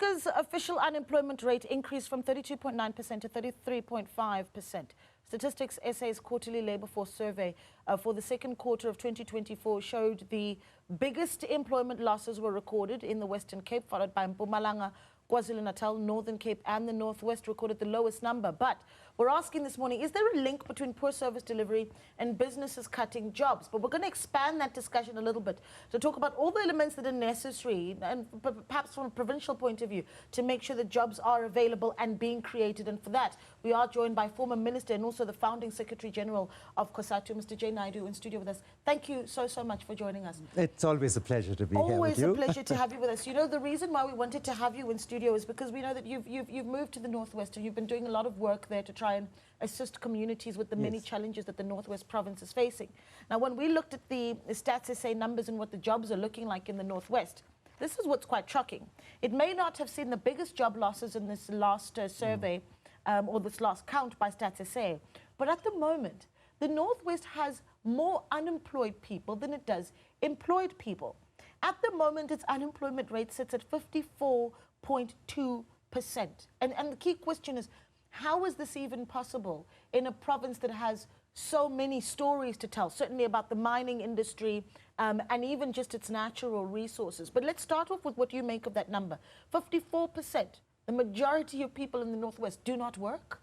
Africa's official unemployment rate increased from 32.9% to 33.5%. Statistics SA's quarterly labour force survey for the second quarter of 2024 showed the biggest employment losses were recorded in the Western Cape, followed by Mpumalanga, KwaZulu-Natal, Northern Cape and the Northwest recorded the lowest number. But we're asking this morning, is there a link between poor service delivery and businesses cutting jobs? But we're going to expand that discussion a little bit to talk about all the elements that are necessary, and perhaps from a provincial point of view, to make sure that jobs are available and being created. And for that, we are joined by former minister and also the founding Secretary General of COSATU, Mr. Jay Naidoo, in studio with us. Thank you so much for joining us. It's always a pleasure to be here with you. Always a pleasure to have you with us. You know, the reason why we wanted to have you in studio is because we know that you've moved to the Northwest and you've been doing a lot of work there to try and assist communities with the many challenges that the Northwest province is facing. Now, when we looked at the Stats SA numbers and what the jobs are looking like in the Northwest, this is what's quite shocking. It may not have seen the biggest job losses in this last survey or this last count by Stats SA, but at the moment, the Northwest has more unemployed people than it does employed people. At the moment, its unemployment rate sits at 54.2%. And the key question is, how is this even possible in a province that has so many stories to tell, certainly about the mining industry and even just its natural resources? But let's start off with what you make of that number. 54%, the majority of people in the Northwest do not work?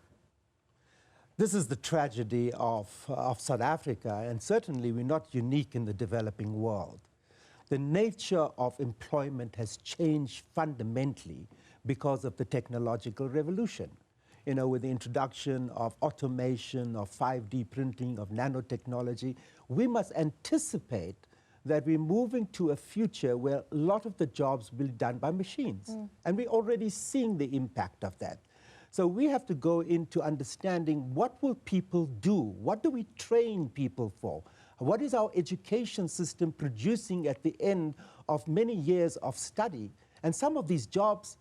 This is the tragedy of South Africa, and certainly we're not unique in the developing world. The nature of employment has changed fundamentally because of the technological revolution. You know, with the introduction of automation, of 5D printing, of nanotechnology, we must anticipate that we're moving to a future where a lot of the jobs will be done by machines. And we're already seeing the impact of that. So we have to go into understanding, what will people do? What do we train people for? What is our education system producing at the end of many years of study? And some of these jobs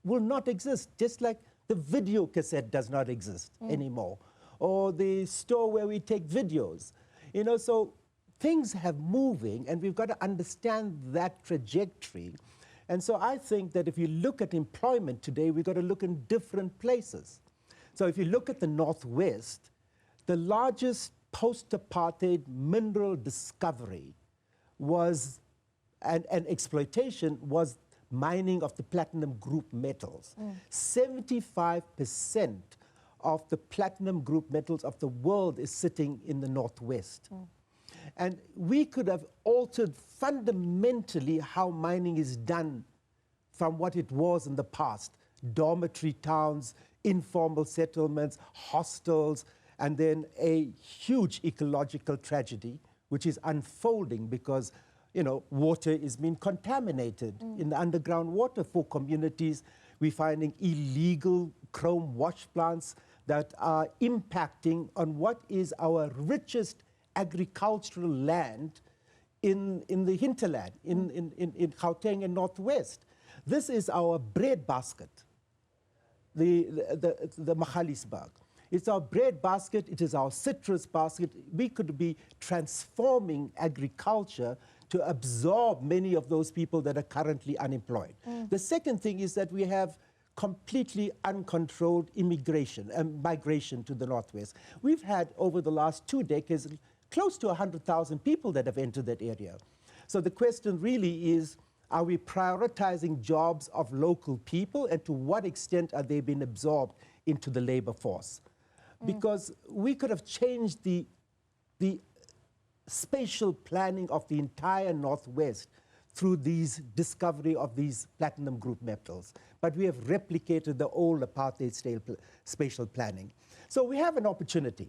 will not exist, just like the video cassette does not exist anymore, or the store where we take videos. You know, so things have moving, and we've got to understand that trajectory. And so I think that if you look at employment today, we've got to look in different places. So if you look at the Northwest, the largest post-apartheid mineral discovery was, and exploitation was, mining of the platinum group metals. 75% of the platinum group metals of the world is sitting in the Northwest. And we could have altered fundamentally how mining is done from what it was in the past. Dormitory towns, informal settlements, hostels, and then a huge ecological tragedy, which is unfolding because, you know, water is being contaminated in the underground water for communities. We're finding illegal chrome wash plants that are impacting on what is our richest agricultural land in the hinterland, in Gauteng and Northwest. This is our bread basket, the Magaliesberg. It's our bread basket, it is our citrus basket. We could be transforming agriculture to absorb many of those people that are currently unemployed. The second thing is that we have completely uncontrolled immigration and migration to the Northwest. We've had, over the last 2 decades, close to 100,000 people that have entered that area. So the question really is, are we prioritizing jobs of local people, and to what extent are they being absorbed into the labor force? Because we could have changed the spatial planning of the entire Northwest through these discovery of these platinum group metals. But we have replicated the old apartheid spatial planning. So we have an opportunity.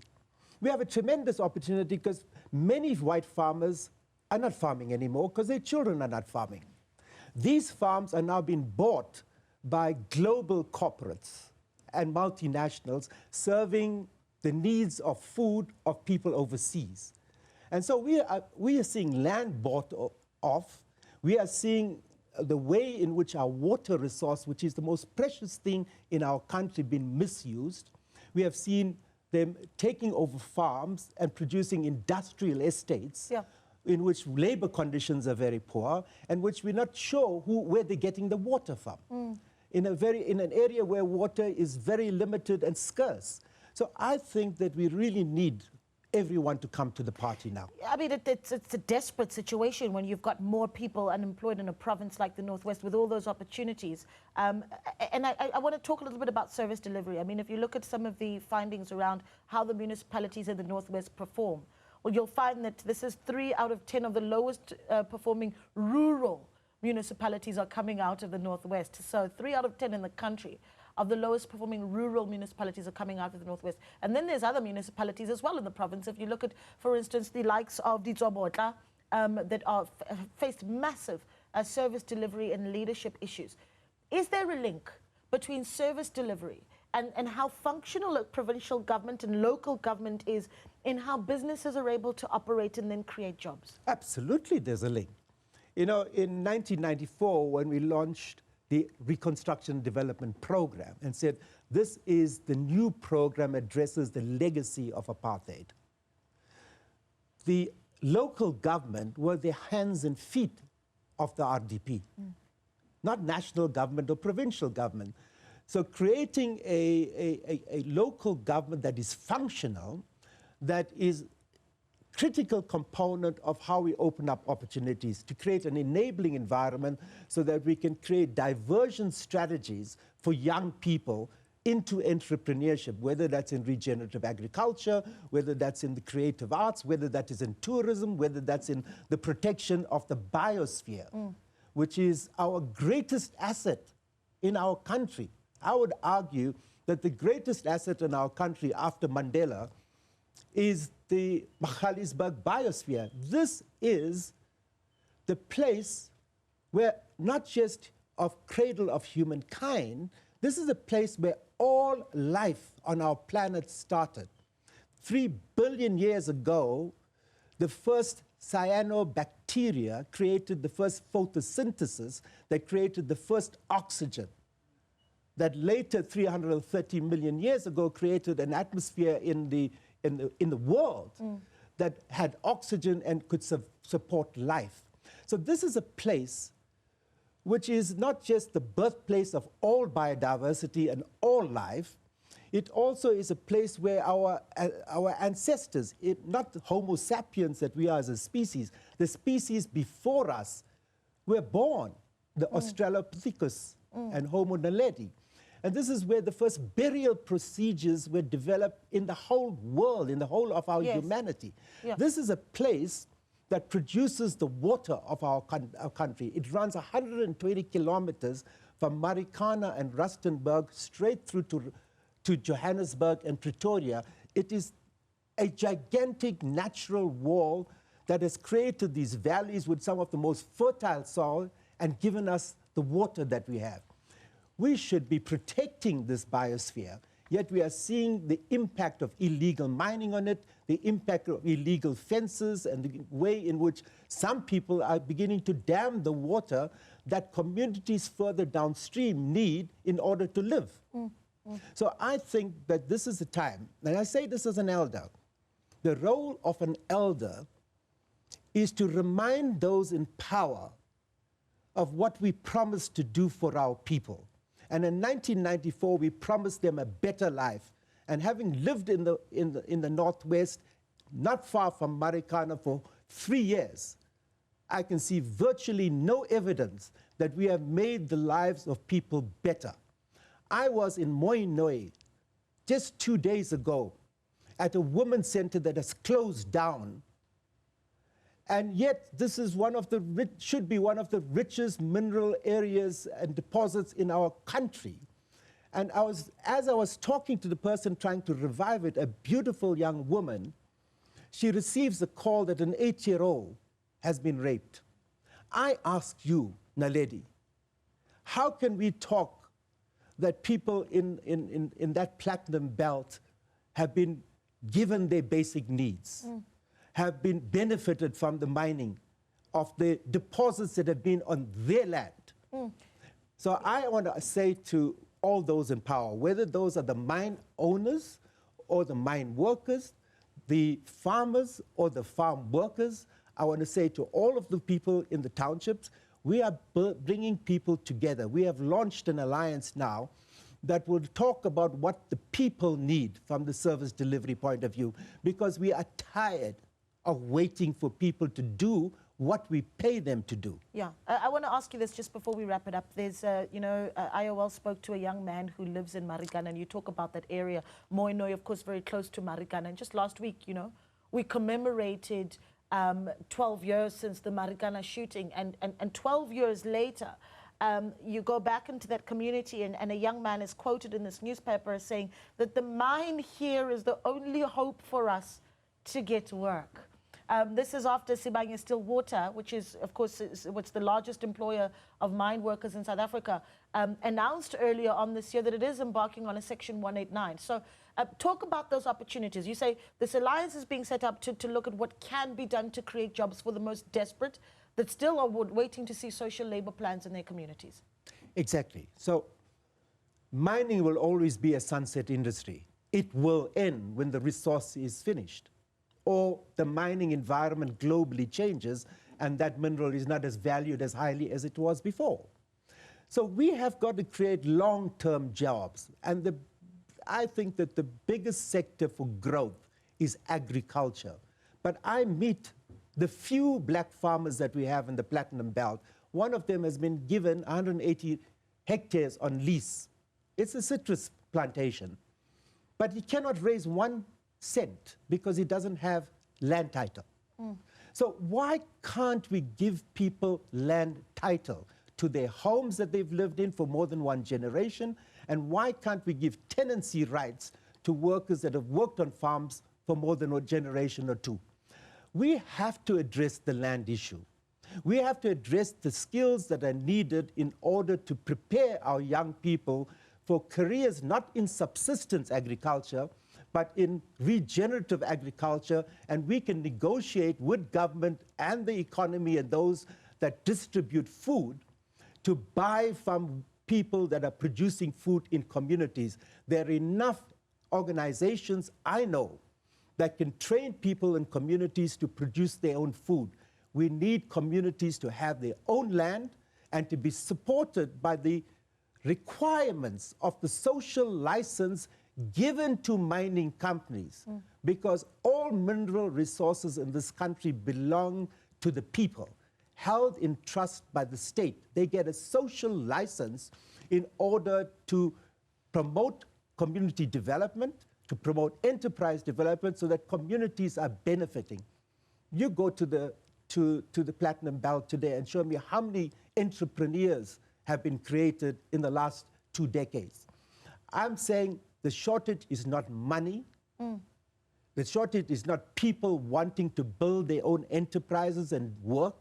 We have a tremendous opportunity because many white farmers are not farming anymore because their children are not farming. These farms are now being bought by global corporates and multinationals serving the needs of food of people overseas. And so we are seeing land bought off. We are seeing the way in which our water resource, which is the most precious thing in our country, being misused. We have seen them taking over farms and producing industrial estates. in which labor conditions are very poor, and which we're not sure where they're getting the water from. In an area where water is very limited and scarce. So I think that we really need everyone to come to the party now. I mean, it's a desperate situation when you've got more people unemployed in a province like the Northwest with all those opportunities. And I want to talk a little bit about service delivery. I mean, if you look at some of the findings around how the municipalities in the Northwest perform, well, you'll find that this is 3 out of 10 of the lowest performing rural municipalities are coming out of the Northwest. So 3 out of 10 in the country of the lowest performing rural municipalities are coming out of the Northwest. And then there's other municipalities as well in the province. If you look at, for instance, the likes of Dizobotla, that are faced massive service delivery and leadership issues. Is there a link between service delivery and how functional a provincial government and local government is in how businesses are able to operate and then create jobs? Absolutely, there's a link. You know, in 1994, when we launched the Reconstruction Development Program and said, this is the new program addresses the legacy of apartheid. The local government were the hands and feet of the RDP, not national government or provincial government. So creating a local government that is functional, that is critical component of how we open up opportunities to create an enabling environment so that we can create diversion strategies for young people into entrepreneurship, whether that's in regenerative agriculture, whether that's in the creative arts, whether that is in tourism, whether that's in the protection of the biosphere, which is our greatest asset in our country. I would argue that the greatest asset in our country after Mandela is the Magaliesburg biosphere. This is the place where not just of cradle of humankind, this is a place where all life on our planet started. 3 billion years ago, the first cyanobacteria created the first photosynthesis that created the first oxygen. That later, 330 million years ago, created an atmosphere in the world that had oxygen and could support life. So this is a place which is not just the birthplace of all biodiversity and all life, it also is a place where our ancestors, not the Homo sapiens that we are as a species, the species before us were born, the Australopithecus and Homo naledi. And this is where the first burial procedures were developed in the whole world, in the whole of our humanity. Yeah. This is a place that produces the water of our country. It runs 120 kilometers from Marikana and Rustenburg straight through to Johannesburg and Pretoria. It is a gigantic natural wall that has created these valleys with some of the most fertile soil and given us the water that we have. We should be protecting this biosphere, yet we are seeing the impact of illegal mining on it, the impact of illegal fences, and the way in which some people are beginning to dam the water that communities further downstream need in order to live. So I think that this is the time, and I say this as an elder, the role of an elder is to remind those in power of what we promised to do for our people. And in 1994, we promised them a better life. And having lived in the Northwest, not far from Marikana for 3 years, I can see virtually no evidence that we have made the lives of people better. I was in Moinoi just 2 days ago at a women's center that has closed down. And yet, this is should be one of the richest mineral areas and deposits in our country. And as I was talking to the person trying to revive it, a beautiful young woman, she receives a call that an 8-year-old has been raped. I ask you, Naledi, how can we talk that people in that platinum belt have been given their basic needs? Have been benefited from the mining of the deposits that have been on their land. So I want to say to all those in power, whether those are the mine owners or the mine workers, the farmers or the farm workers, I want to say to all of the people in the townships, we are bringing people together. We have launched an alliance now that will talk about what the people need from the service delivery point of view, because we are tired of waiting for people to do what we pay them to do. Yeah, I want to ask you this just before we wrap it up. There's, IOL spoke to a young man who lives in Marikana, and you talk about that area. Moinoi, of course, very close to Marikana. And just last week, we commemorated 12 years since the Marikana shooting, and 12 years later, you go back into that community, and a young man is quoted in this newspaper as saying that the mine here is the only hope for us to get work. This is after Sibanye Stillwater, which is, of course, what's the largest employer of mine workers in South Africa, announced earlier on this year that it is embarking on a Section 189. So talk about those opportunities. You say this alliance is being set up to look at what can be done to create jobs for the most desperate that still are waiting to see social labor plans in their communities. Exactly. So mining will always be a sunset industry. It will end when the resource is finished, or the mining environment globally changes and that mineral is not as valued as highly as it was before. So we have got to create long-term jobs. And I think that the biggest sector for growth is agriculture. But I meet the few black farmers that we have in the Platinum Belt. One of them has been given 180 hectares on lease. It's a citrus plantation. But he cannot raise 1 cent because he doesn't have land title. So why can't we give people land title to their homes that they've lived in for more than 1 generation? And why can't we give tenancy rights to workers that have worked on farms for more than 1 generation or 2? We have to address the land issue. We have to address the skills that are needed in order to prepare our young people for careers not in subsistence agriculture, but in regenerative agriculture, and we can negotiate with government and the economy and those that distribute food to buy from people that are producing food in communities. There are enough organizations I know that can train people in communities to produce their own food. We need communities to have their own land and to be supported by the requirements of the social license given to mining companies, because all mineral resources in this country belong to the people, held in trust by the state. They get a social license in order to promote community development, to promote enterprise development so that communities are benefiting. You go to the Platinum Belt today and show me how many entrepreneurs have been created in the last 2 decades. I'm saying the shortage is not money. The shortage is not people wanting to build their own enterprises and work.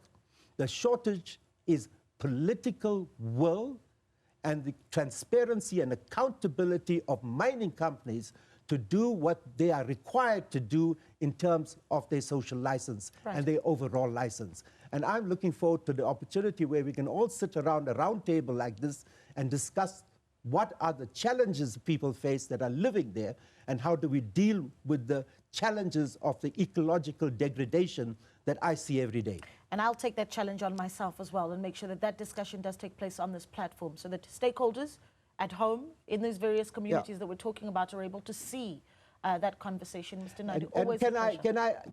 The shortage is political will and the transparency and accountability of mining companies to do what they are required to do in terms of their social license and their overall license. And I'm looking forward to the opportunity where we can all sit around a round table like this and discuss what are the challenges people face that are living there, and how do we deal with the challenges of the ecological degradation that I see every day. And I'll take that challenge on myself as well and make sure that that discussion does take place on this platform so that stakeholders at home in these various communities that we're talking about are able to see that conversation. Mr. Naidoo, always a pleasure.